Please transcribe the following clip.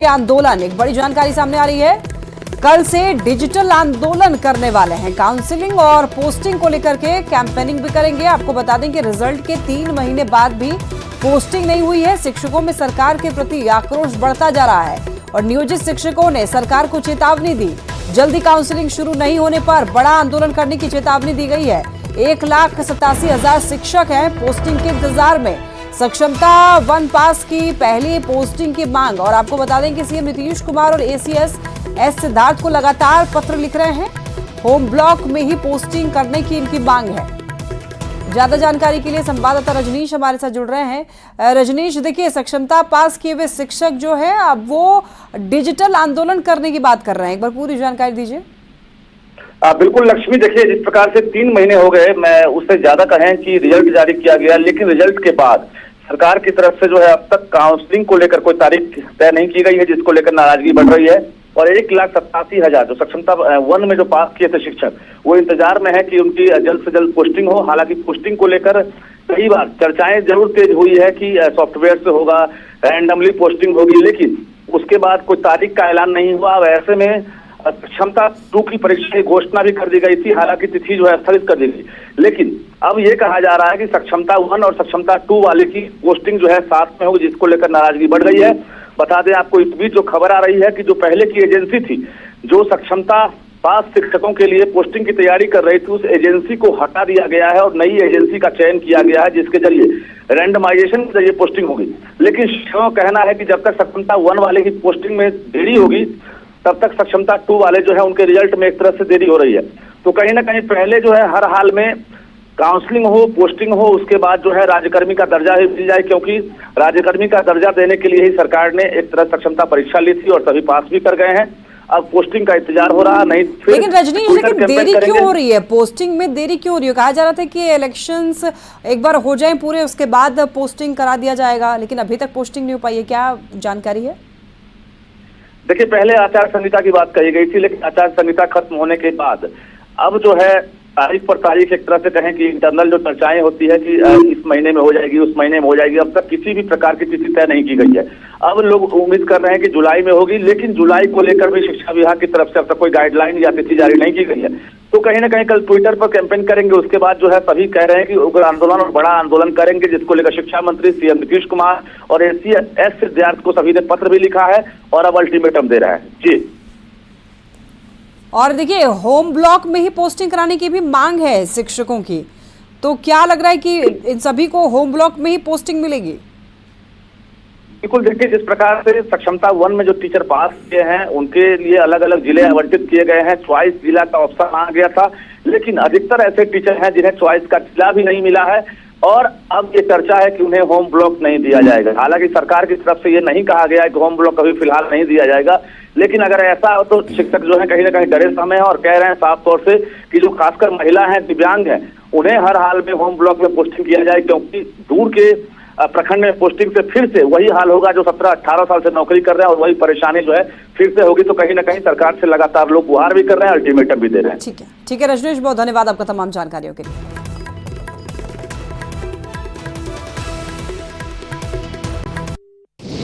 आंदोलन, एक बड़ी जानकारी सामने आ रही है। कल से डिजिटल आंदोलन करने वाले हैं। काउंसलिंग और पोस्टिंग को लेकर के कैंपेनिंग भी करेंगे। आपको बता दें कि रिजल्ट के 3 महीने बाद भी पोस्टिंग नहीं हुई है। शिक्षकों में सरकार के प्रति आक्रोश बढ़ता जा रहा है और नियोजित शिक्षकों ने सरकार को चेतावनी दी। जल्दी काउंसलिंग शुरू नहीं होने पर बड़ा आंदोलन करने की चेतावनी दी गई है। 1,87,000 शिक्षक हैं पोस्टिंग के इंतजार में। सक्षमता 1 पास की पहली पोस्टिंग की मांग। और आपको बता दें कि सीएम नीतीश कुमार और एसीएस एस सिद्धार्थ को लगातार पत्र लिख रहे हैं। होम ब्लॉक में ही पोस्टिंग करने की इनकी मांग है। ज्यादा जानकारी के लिए संवाददाता रजनीश हमारे साथ जुड़ रहे हैं। रजनीश, देखिए, सक्षमता पास किए हुए शिक्षक जो है अब वो डिजिटल आंदोलन करने की बात कर रहे हैं। एक बार पूरी जानकारी दीजिए। बिल्कुल लक्ष्मी, देखिए, जिस प्रकार से 3 महीने हो गए, मैं उससे ज्यादा कहें कि रिजल्ट जारी किया गया, लेकिन रिजल्ट के बाद सरकार की तरफ से जो है अब तक काउंसलिंग को लेकर कोई तारीख तय नहीं की गई है, जिसको लेकर नाराजगी बढ़ रही है। और 1,87,000 जो सक्षमता 1 में जो पास किए थे शिक्षक, वो इंतजार में है कि उनकी जल्द से जल्द पोस्टिंग हो। हालांकि पोस्टिंग को लेकर कई बार चर्चाएं जरूर तेज हुई है कि सॉफ्टवेयर से होगा, रैंडमली पोस्टिंग होगी, लेकिन उसके बाद कोई तारीख का ऐलान नहीं हुआ। अब ऐसे में सक्षमता 2 की परीक्षा की घोषणा भी कर दी गई थी, हालांकि तिथि जो है स्थगित कर दी गई, लेकिन अब ये कहा जा रहा है कि सक्षमता 1 और सक्षमता 2 वाले की पोस्टिंग जो है साथ में होगी, जिसको लेकर नाराजगी बढ़ गई है। बता दें आपको, इस बीच जो खबर आ रही है कि जो पहले की एजेंसी थी जो सक्षमता पास शिक्षकों के लिए पोस्टिंग की तैयारी कर रही थी, उस एजेंसी को हटा दिया गया है और नई एजेंसी का चयन किया गया है, जिसके जरिए रैंडमाइजेशन के जरिए पोस्टिंग होगी। लेकिन शिक्षकों का कहना है कि जब तक सक्षमता 1 वाले की पोस्टिंग में देरी होगी, तब तक सक्षमता 2 वाले जो है उनके रिजल्ट में एक तरह से देरी हो रही है। तो कहीं ना कहीं पहले जो है हर हाल में काउंसलिंग हो, पोस्टिंग हो, उसके बाद जो है राज्यकर्मी का दर्जा ही मिल जाए, क्योंकि राज्यकर्मी का दर्जा देने के लिए ही सरकार ने एक तरह सक्षमता परीक्षा ली थी और सभी पास भी कर गए हैं। अब पोस्टिंग का इंतजार हो रहा नहीं। लेकिन रजनीश, लेकिन देरी क्यों हो रही है? पोस्टिंग में देरी क्यों हो रही है? कहा जा रहा था कि इलेक्शंस एक बार हो जाएं पूरे, उसके बाद पोस्टिंग करा दिया जाएगा, लेकिन अभी तक पोस्टिंग नहीं हो पाई है। क्या जानकारी है? देखिए, पहले आचार संहिता की बात कही गई थी, लेकिन आचार संहिता खत्म होने के बाद अब जो है तारीख पर तारीख एक तरह से कहें कि इंटरनल जो चर्चाएं होती है कि इस महीने में हो जाएगी, उस महीने में हो जाएगी, अब तक किसी भी प्रकार की तिथि तय नहीं की गई है। अब लोग उम्मीद कर रहे हैं कि जुलाई में होगी, लेकिन जुलाई को लेकर भी शिक्षा विभाग की तरफ से अब तक कोई गाइडलाइन या तिथि जारी नहीं की गई है। तो कहीं ना कहीं कल ट्विटर पर कैंपेन करेंगे, उसके बाद जो है सभी कह रहे हैं कि उग्र आंदोलन और बड़ा आंदोलन करेंगे, जिसको लेकर शिक्षा मंत्री सीएम नीतीश कुमार और एस सिद्धार्थ को सभी ने पत्र भी लिखा है और अब अल्टीमेटम दे रहा है। जी, और देखिए, होम ब्लॉक में ही पोस्टिंग कराने की भी मांग है शिक्षकों की, तो क्या लग रहा है कि इन सभी को होम ब्लॉक में ही पोस्टिंग मिलेगी? बिल्कुल, देखिए, जिस प्रकार से सक्षमता 1 में जो टीचर पास किए हैं उनके लिए अलग अलग जिले आवंटित किए गए हैं, चॉइस जिला का ऑप्शन आ गया था, लेकिन अधिकतर ऐसे टीचर हैं जिन्हें चॉइस का जिला भी नहीं मिला है और अब ये चर्चा है कि उन्हें होम ब्लॉक नहीं दिया जाएगा। हालांकि सरकार की तरफ से ये नहीं कहा गया है कि होम ब्लॉक अभी फिलहाल नहीं दिया जाएगा, लेकिन अगर ऐसा हो तो शिक्षक जो है कहीं ना कहीं डरे समय है और कह रहे हैं साफ तौर से कि जो खासकर महिला हैं, दिव्यांग हैं, उन्हें हर हाल में होम ब्लॉक में पोस्टिंग किया जाए, क्योंकि दूर के प्रखंड में पोस्टिंग से फिर से वही हाल होगा जो 17-18 साल से नौकरी कर रहे हैं और वही परेशानी जो है फिर से होगी। तो कहीं ना कहीं सरकार से लगातार लोग गुहार भी कर रहे हैं, अल्टीमेटम भी दे रहे हैं। ठीक है रजनीश, बहुत धन्यवाद आपका तमाम जानकारियों के लिए।